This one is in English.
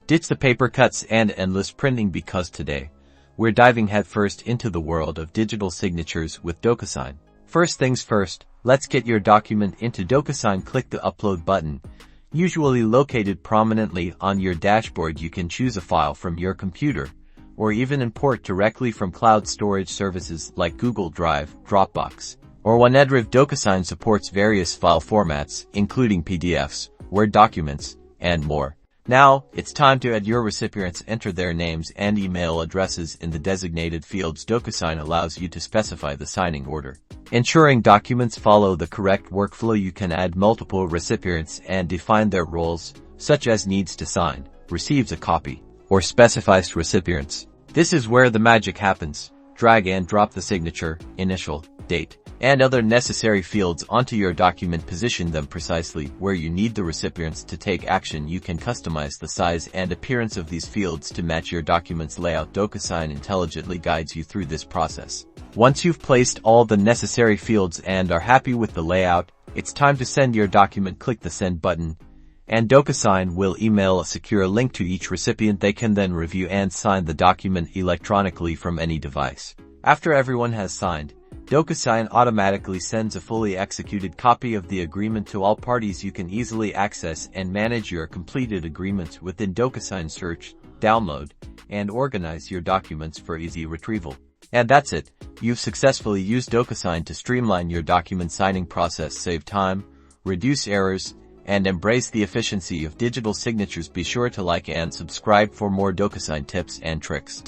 Ditch the paper cuts and endless printing because today, we're diving headfirst into the world of digital signatures with Docusign. First things first, let's get your document into Docusign. Click the Upload button. Usually located prominently on your dashboard, you can choose a file from your computer, or even import directly from cloud storage services like Google Drive, Dropbox, or OneDrive. Docusign supports various file formats, including PDFs, Word documents, and more. Now, it's time to add your recipients. Enter their names and email addresses in the designated fields. Docusign allows you to specify the signing order, ensuring documents follow the correct workflow. You can add multiple recipients and define their roles, such as needs to sign, receives a copy, or specifies recipients. This is where the magic happens. Drag and drop the signature, initial, date, and other necessary fields onto your document. Position them precisely where you need the recipients to take action. You can customize the size and appearance of these fields to match your document's layout. Docusign intelligently guides you through this process. Once you've placed all the necessary fields and are happy with the layout, it's time to send your document. Click the Send button, and Docusign will email a secure link to each recipient. They can then review and sign the document electronically from any device. After everyone has signed, Docusign automatically sends a fully executed copy of the agreement to all parties. You can easily access and manage your completed agreements within Docusign. Search, download, and organize your documents for easy retrieval. And that's it. You've successfully used Docusign to streamline your document signing process, save time, reduce errors, and embrace the efficiency of digital signatures. Be sure to like and subscribe for more Docusign tips and tricks.